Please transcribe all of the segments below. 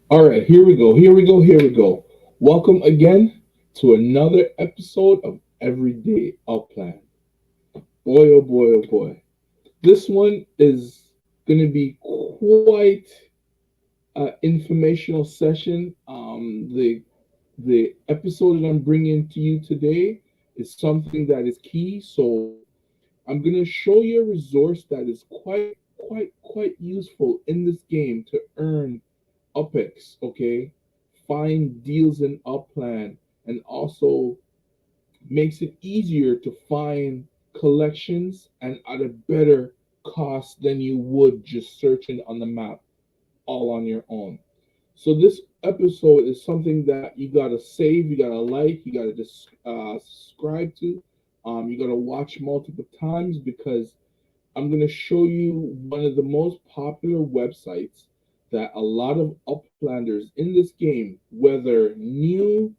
All right, here we go. Here we go. Here we go. Welcome again to another episode of Everyday Upland. Boy, oh boy, oh boy. This one is going to be quite an informational session. The episode that I'm bringing to you today is something that is key. So I'm going to show you a resource that is quite useful in this game to earn UPX, okay? Find deals in Upland and also makes it easier to find collections and at a better cost than you would just searching on the map all on your own. So this episode is something that you gotta save, you gotta like, you gotta just subscribe to. You gotta watch multiple times because I'm going to show you one of the most popular websites that a lot of uplanders in this game, whether new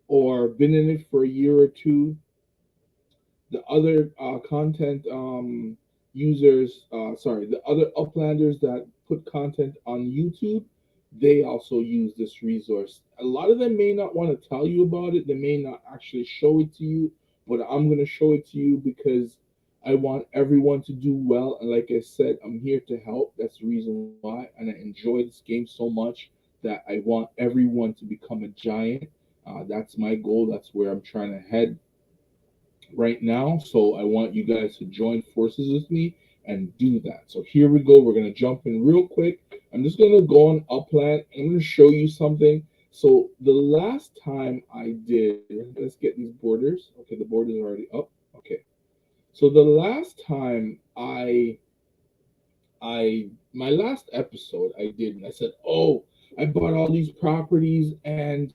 or been in it for a year or two, the other content users, the other uplanders that put content on YouTube, they also use this resource. A lot of them may not want to tell you about it, they may not actually show it to you, but I'm going to show it to you because I want everyone to do well. And like I said, I'm here to help. That's the reason why. And I enjoy this game so much that I want everyone to become a giant. That's my goal. That's where I'm trying to head right now. So I want you guys to join forces with me and do that. So here we go. We're going to jump in real quick. I'm just going to go on Upland. I'm going to show you something. So the last time I did, let's get these borders. Okay, the borders are already up. Okay. So the last time my last episode I did, and I said, oh, I bought all these properties and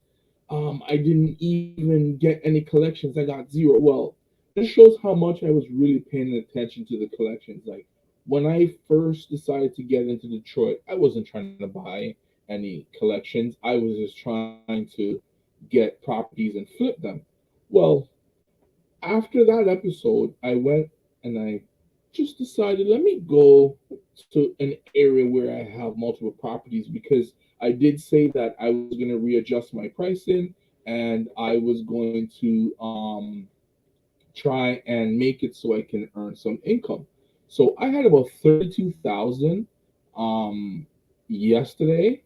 I didn't even get any collections. I got zero. Well, this shows how much I was really paying attention to the collections. Like when I first decided to get into Detroit, I wasn't trying to buy any collections. I was just trying to get properties and flip them. Well, after that episode, I went and I just decided let me go to an area where I have multiple properties because I did say that I was going to readjust my pricing and I was going to try and make it so I can earn some income. So I had about 32,000 um, yesterday.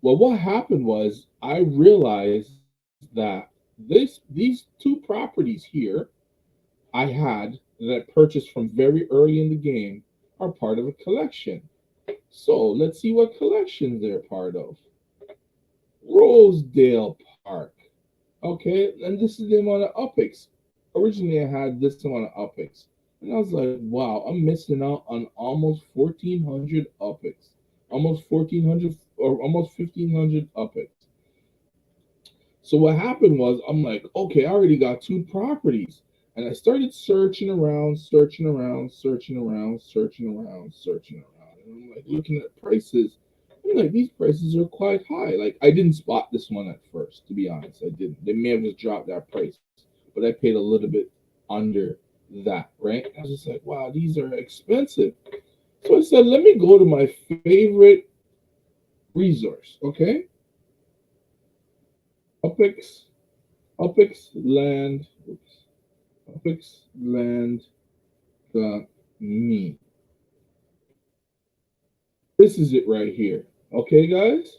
Well, what happened was I realized that these two properties here I had that purchased from very early in the game are part of a collection. So let's see what collections they're part of. Rosedale Park. Okay, and this is the amount of UPX. Originally, I had this amount of UPX. And I was like, wow, I'm missing out on almost 1,400 UPX. Almost 1,400 or almost 1,500 UPX. So what happened was I'm like, okay, I already got two properties. And I started searching around, searching around, searching around, searching around, searching around. And I'm like looking at prices. I'm like, these prices are quite high. Like I didn't spot this one at first, to be honest. I didn't. They may have just dropped that price, but I paid a little bit under that, right? I was just like, wow, these are expensive. So I said, let me go to my favorite resource, okay? UPX, UPX land, oops, UPX land me. This is it right here. Okay, guys?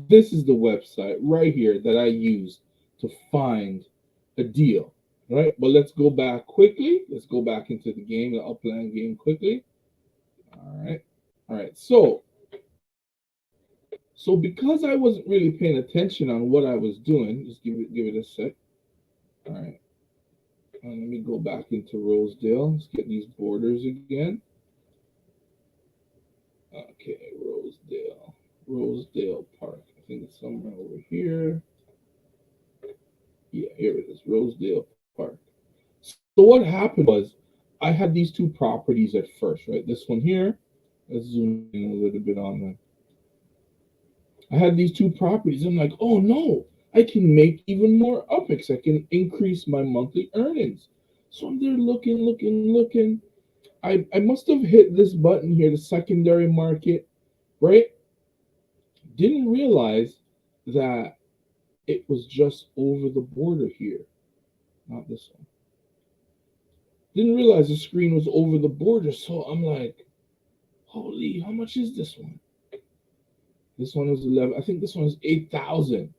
This is the website right here that I use to find a deal. Right? But let's go back quickly. Let's go back into the game, the Upland game quickly. All right. All right. So because I wasn't really paying attention on what I was doing, just give it a sec. All right. Let me go back into Rosedale. Let's get these borders again. Okay, Rosedale. Rosedale Park. I think it's somewhere over here. Yeah, here it is. Rosedale Park. So what happened was I had these two properties at first, right? This one here. Let's zoom in a little bit on that. I had these two properties. I'm like, oh no, I can make even more UPX. I can increase my monthly earnings. So I'm there looking, looking, looking. I must have hit this button here, the secondary market, right? Didn't realize that it was just over the border here, not this one. Didn't realize the screen was over the border, so I'm like, holy, how much is this one? This one was 11. I think this one is 8,000,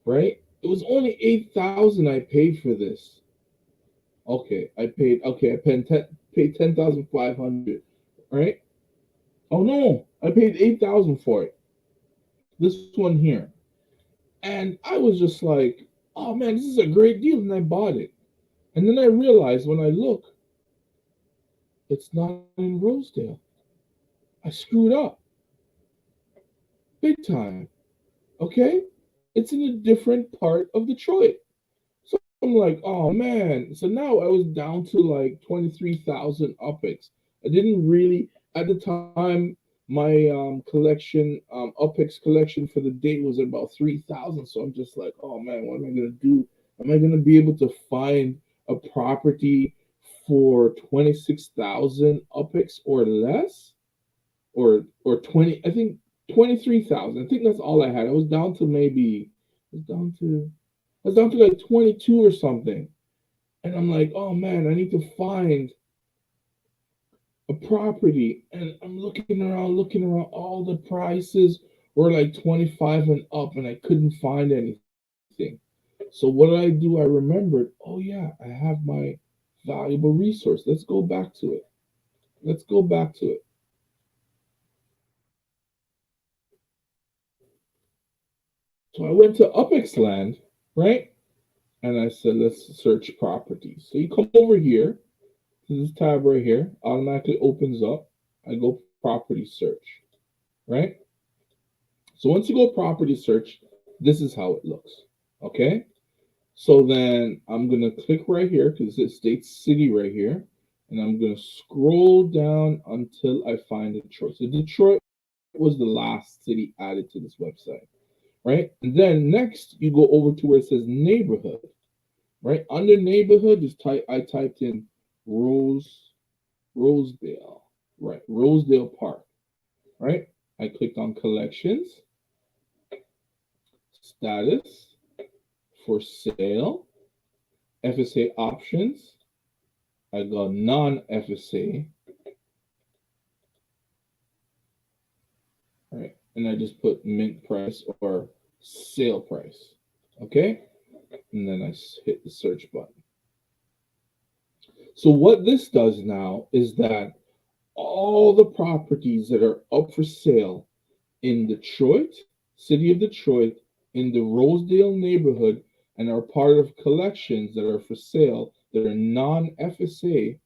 right? It was only 8,000 I paid for this. Okay, I paid 10,500, right? Oh no, I paid 8,000 for it. This one here. And I was just like, oh man, this is a great deal, and I bought it. And then I realized when I look, it's not in Rosedale. I screwed up big time. Okay? It's in a different part of Detroit. So I'm like, oh man. So now I was down to like 23,000 UPX. I didn't really, at the time, my UPX collection for the day was about 3,000. So I'm just like, oh man, what am I going to do? Am I going to be able to find a property for 26,000 UPX or less? Or 20, I think 23,000. I think that's all I had. I was down to maybe, I was down to, I was down to like 22 or something. And I'm like, oh man, I need to find a property. And I'm looking around. All the prices were like 25 and up, and I couldn't find anything. So what did I do? I remembered, oh yeah, I have my valuable resource. Let's go back to it. Let's go back to it. So I went to UPX land, right? And I said, let's search properties. So you come over here to this tab right here, automatically opens up. I go property search, right? So once you go property search, this is how it looks, okay? So then I'm going to click right here because it states city right here. And I'm going to scroll down until I find Detroit. So Detroit was the last city added to this website, right? And then next you go over to where it says neighborhood, right? Under neighborhood, I typed in Rosedale, right? Rosedale Park, right? I clicked on collections, status, for sale, FSA options. I got non-FSA, right? And I just put mint price or sale price, okay? And then I hit the search button. So what this does now is that all the properties that are up for sale in Detroit, city of Detroit, in the Rosedale neighborhood, and are part of collections that are for sale that are non-FSA,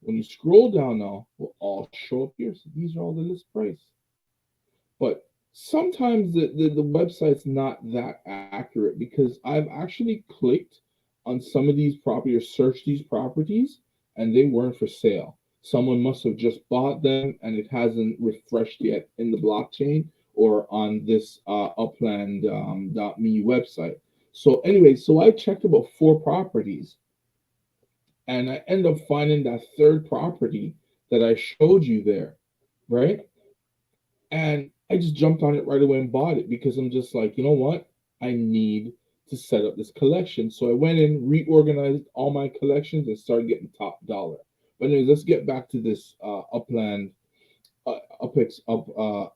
when you scroll down now, will all show up here. So these are all the list price. But sometimes the website's not that accurate because I've actually clicked on some of these properties or searched these properties and they weren't for sale. Someone must have just bought them and it hasn't refreshed yet in the blockchain or on this Upland .me website. So anyway, so I checked about 4 properties and I end up finding that third property that I showed you there, right? And I just jumped on it right away and bought it because I'm just like, you know what? I need to set up this collection. So I went in, reorganized all my collections, and started getting top dollar. But anyways, let's get back to this Upland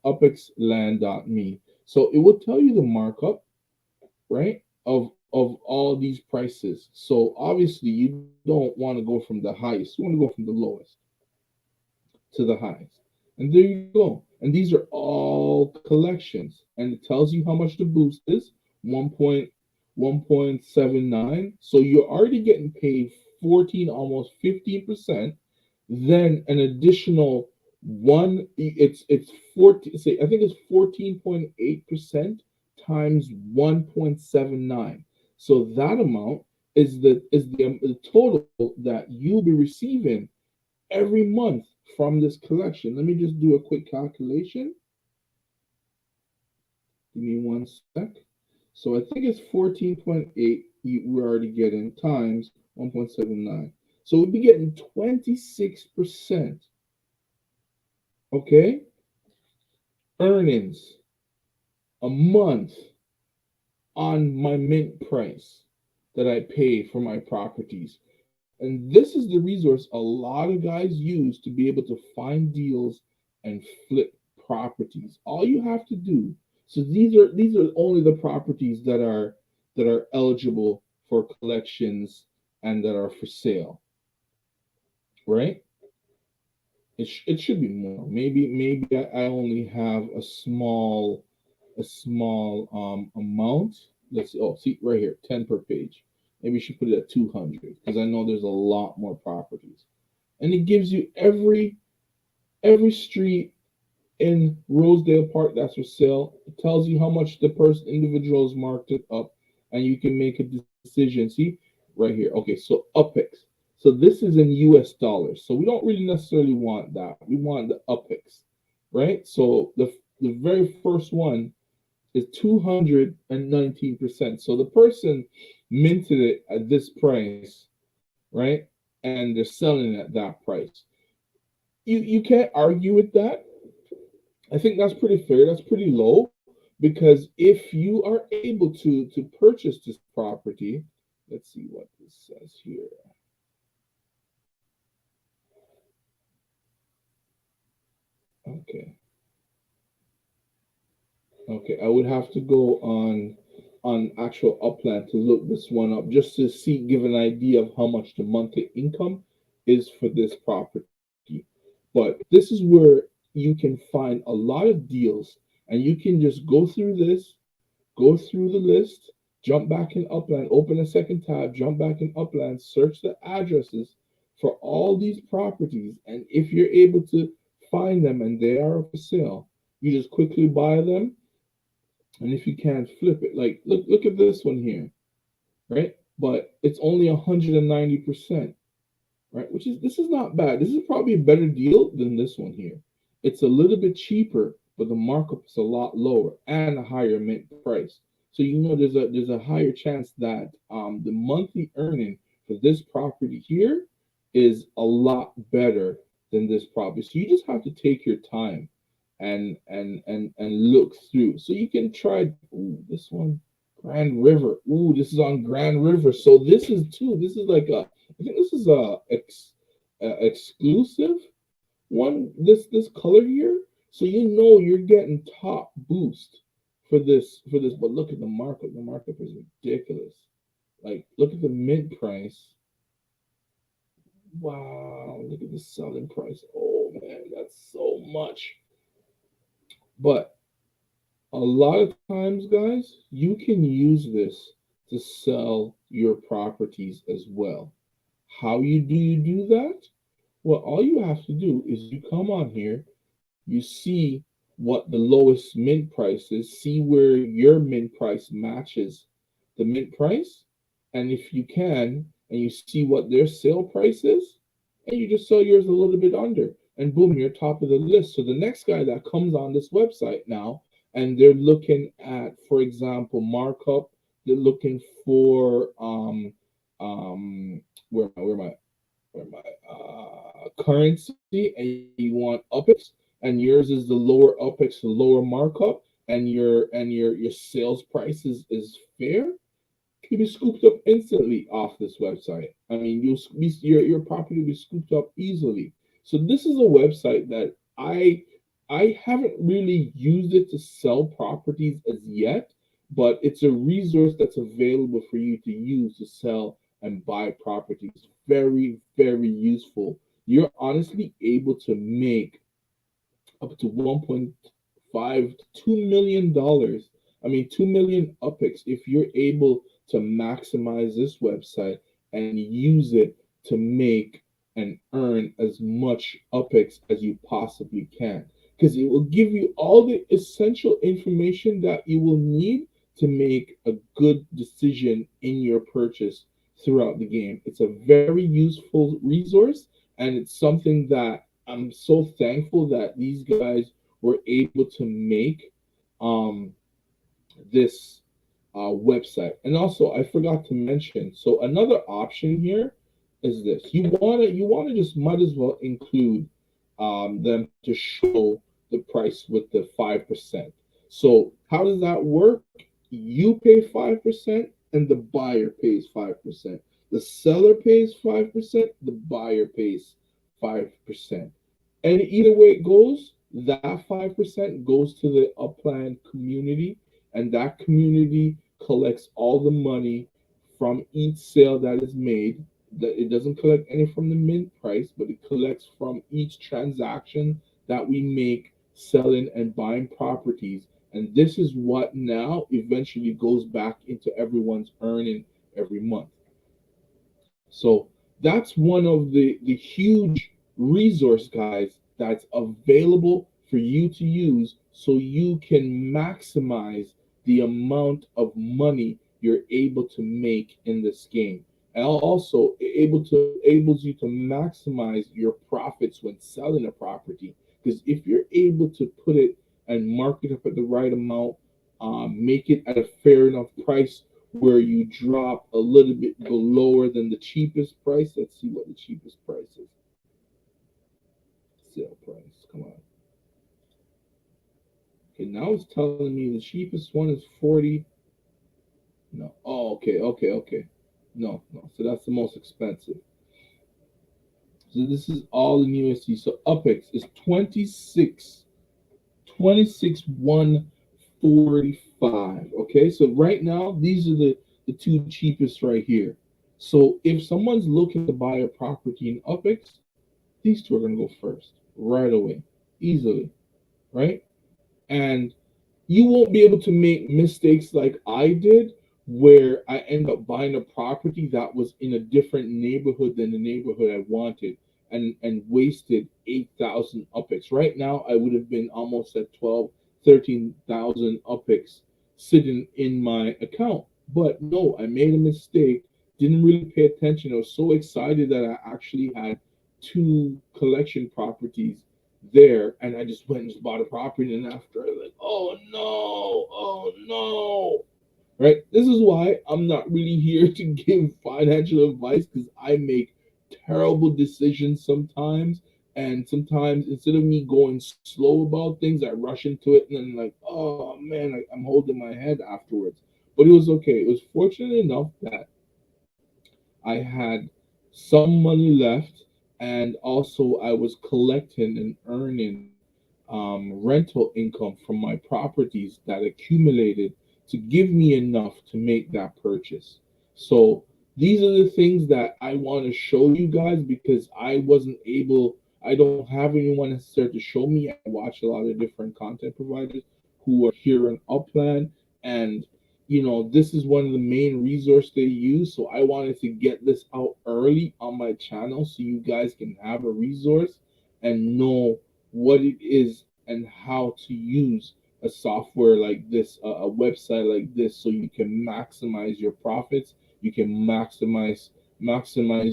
upxland.me. So it will tell you the markup, right? Of all these prices. So obviously you don't want to go from the highest. You want to go from the lowest to the highest. And there you go. And these are all collections. And it tells you how much the boost is, 1.1.79. So you're already getting paid 14, almost 15%. Then an additional it's 14, say I think it's 14.8% times 1.79. So that amount is the total that you'll be receiving every month from this collection. Let me just do a quick calculation. Give me one sec. So I think it's 14.8 we're already getting times 1.79. So we'll be getting 26%, okay, earnings a month on my mint price that I pay for my properties. And this is the resource a lot of guys use to be able to find deals and flip properties. All you have to do, so these are only the properties that are eligible for collections and that are for sale, right? It should be more. Maybe I only have a small amount. Let's see. Oh, see right here, 10 per page. Maybe you should put it at 200 because I know there's a lot more properties, and it gives you every street in Rosedale Park that's for sale. It tells you how much the person individual has marked it up, and you can make a decision. See right here. Okay, so UPX. So this is in US dollars. So we don't really necessarily want that. We want the UPX, right? So the very first one is 219%. So the person minted it at this price, right? And they're selling it at that price. You can't argue with that. I think that's pretty fair. That's pretty low because if you are able to purchase this property, let's see what this says here. Okay, okay, I would have to go on actual Upland to look this one up just to see, give an idea of how much the monthly income is for this property. But this is where you can find a lot of deals, and you can just go through this, go through the list, jump back in Upland, open a second tab, jump back in Upland, search the addresses for all these properties. And if you're able to find them and they are for sale, you just quickly buy them. And if you can't flip it, like look at this one here, right? But it's only 190%, right? Which is this is not bad. This is probably a better deal than this one here. It's a little bit cheaper, but the markup is a lot lower and a higher mint price. So you know there's a higher chance that the monthly earning for this property here is a lot better than this property. So you just have to take your time and look through. So you can try this one, Grand River. Ooh, this is on Grand River. So this is too. This is like a. I think this is a exclusive one. This color here. So you know you're getting top boost for this. But look at the markup. The markup is ridiculous. Like look at the mint price. Wow, look at the selling price. Oh man, that's so much. But a lot of times, guys, you can use this to sell your properties as well. How you do that? Well, all you have to do is you come on here, you see what the lowest mint price is, see where your mint price matches the mint price, and if you can, and you see what their sale price is, and you just sell yours a little bit under, and boom, you're top of the list. So the next guy that comes on this website now, and they're looking at, for example, markup, they're looking for where am I? Where my currency, and you want UPX, and yours is the lower UPX, the lower markup, and your sales price is fair, you be scooped up instantly off this website. I mean, your property will be scooped up easily. So this is a website that I haven't really used it to sell properties as yet, but it's a resource that's available for you to use to sell and buy properties. Very useful. You're honestly able to make up to 1.5 to $2 million. I mean, 2 million UPIX if you're able to maximize this website and use it to make and earn as much UPIX as you possibly can. Because it will give you all the essential information that you will need to make a good decision in your purchase throughout the game. It's a very useful resource, and it's something that I'm so thankful that these guys were able to make um, this website. And also, I forgot to mention. So another option here is this. You wanna just might as well include them to show the price with the 5%. So how does that work? You pay 5% and the buyer pays 5%. The seller pays 5%, the buyer pays 5%. And either way it goes, that 5% goes to the Upland community, and that community collects all the money from each sale that is made. That it doesn't collect any from the mint price, but it collects from each transaction that we make selling and buying properties. And this is what now eventually goes back into everyone's earning every month. So that's one of the huge resource, guys, that's available for you to use so you can maximize the amount of money you're able to make in this game. And also enables you to maximize your profits when selling a property. Because if you're able to put it and mark it up at the right amount, make it at a fair enough price where you drop a little bit lower than the cheapest price. Let's see what the cheapest price is. Sale price. Come on. Okay, now it's telling me the cheapest one is 40. No. Oh, okay. No, no. So that's the most expensive. So this is all in USD. So UPX is 145. Okay, so right now these are the two cheapest right here. So if someone's looking to buy a property in UPX, these two are gonna go first right away, easily, right? And you won't be able to make mistakes like I did, where I end up buying a property that was in a different neighborhood than the neighborhood I wanted, and wasted 8,000 UPX. Right now, I would have been almost at 12, 13,000 UPX sitting in my account. But no, I made a mistake, didn't really pay attention. I was so excited that I actually had two collection properties there, and I just went and just bought a property, and after I was like, oh no. Right? This is why I'm not really here to give financial advice, because I make terrible decisions sometimes, and sometimes instead of me going slow about things, I rush into it, and then like, oh man, I'm holding my head afterwards. But it was okay. It was fortunate enough that I had some money left, and also I was collecting and earning rental income from my properties that accumulated to give me enough to make that purchase. So these are the things that I want to show you guys, because I wasn't able, I don't have anyone necessarily to show me. I watch a lot of different content providers who are here in Upland, and this is one of the main resources they use. So I wanted to get this out early on my channel so you guys can have a resource and know what it is and how to use a software like this, a website like this, so you can maximize your profits, you can maximize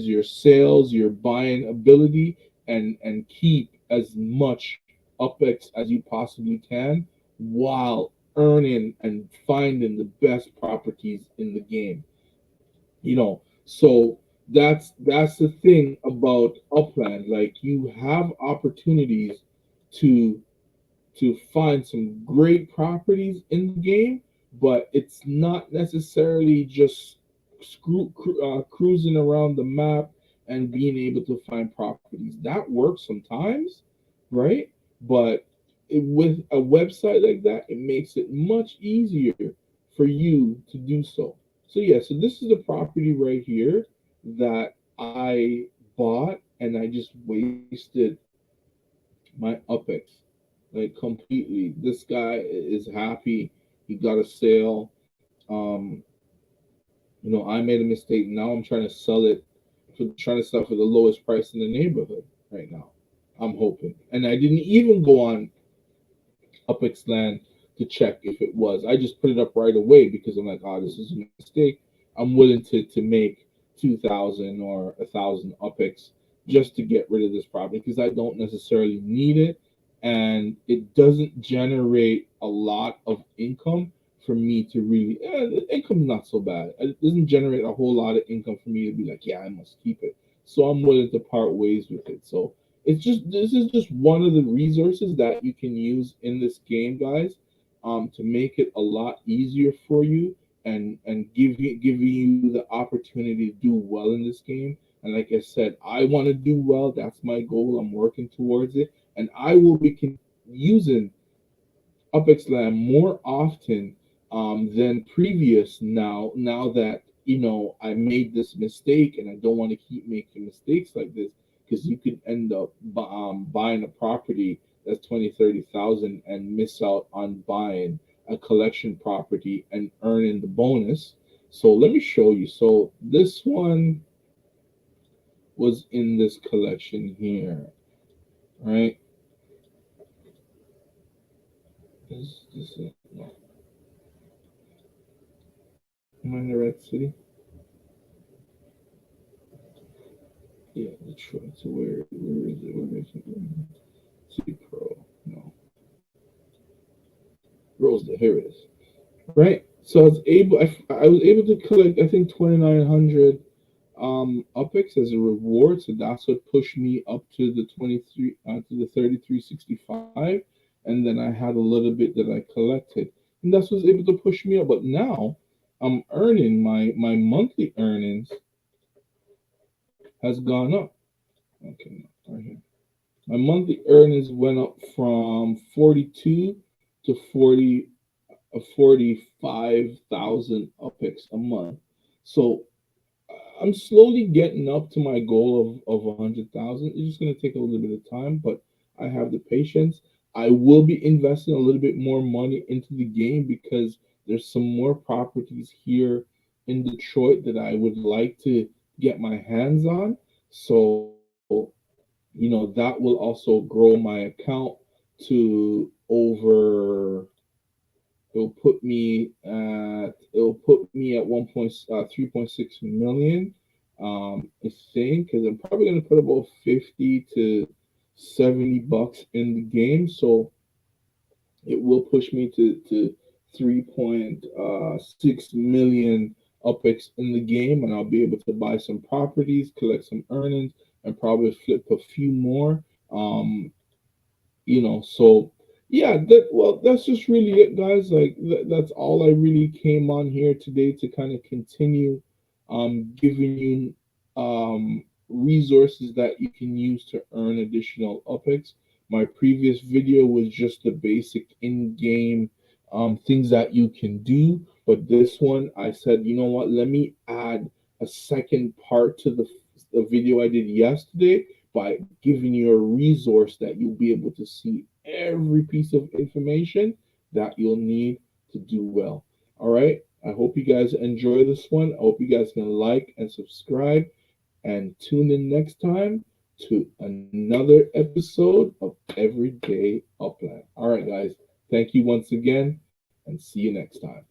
your sales, your buying ability, and keep as much UPX as you possibly can while earning and finding the best properties in the game. So that's the thing about Upland. Like, you have opportunities to find some great properties in the game, but it's not necessarily just cruising around the map and being able to find properties. That works sometimes, right? But with a website like that, it makes it much easier for you to do so. So yeah, so this is the property right here that I bought, and I just wasted my UPX like completely. This guy is happy. He got a sale. Um, I made a mistake. Now I'm trying to sell for the lowest price in the neighborhood right now. I'm hoping, and I didn't even go on UPX Land to check if it was. I just put it up right away because I'm like, oh, this is a mistake. I'm willing to make 2,000 or 1,000 UPX just to get rid of this property, because I don't necessarily need it, and it doesn't generate a lot of income for me to really. The income's not so bad. It doesn't generate a whole lot of income for me to be like, yeah, I must keep it. So I'm willing to part ways with it. So this is just one of the resources that you can use in this game, guys. to make it a lot easier for you and giving you the opportunity to do well in this game. And like I said, I want to do well. That's my goal. I'm working towards it, and I will be using Upx Land more often than previous now that I made this mistake, and I don't want to keep making mistakes like this, because you could end up buying a property that's 20, 30,000 and miss out on buying a collection property and earning the bonus. So let me show you. So this one was in this collection here, right? This no, am I in the right city? Yeah, Detroit. So where is it? Where is it? City Pro. No, Rosedale. Here it is. Right. So I was able to collect, I think, 2,900 UPX as a reward. So that's what pushed me up to the 23 to the 3365, and then I had a little bit that I collected, and that's what's able to push me up. But now I'm earning my monthly earnings has gone up. Okay, right here. My monthly earnings went up from 42 to 45,000 UPIX a month. So I'm slowly getting up to my goal of 100,000. It's just going to take a little bit of time, but I have the patience. I will be investing a little bit more money into the game because there's some more properties here in Detroit that I would like to get my hands on. So that will also grow my account to over. It'll put me at 3.6 million. I think, because I'm probably gonna put about 50 to 70 bucks in the game, so it will push me to 3.6 million UPX in the game, and I'll be able to buy some properties, collect some earnings, and probably flip a few more. So yeah, that's just really it, guys. Like that's all I really came on here today to kind of continue giving you resources that you can use to earn additional UPX. My previous video was just the basic in-game things that you can do, but this one I said, you know what, let me add a second part to the video I did yesterday by giving you a resource that you'll be able to see every piece of information that you'll need to do well. All right. I hope you guys enjoy this one. I hope you guys can like and subscribe and tune in next time to another episode of Everyday Upland. All right, guys. Thank you once again and see you next time.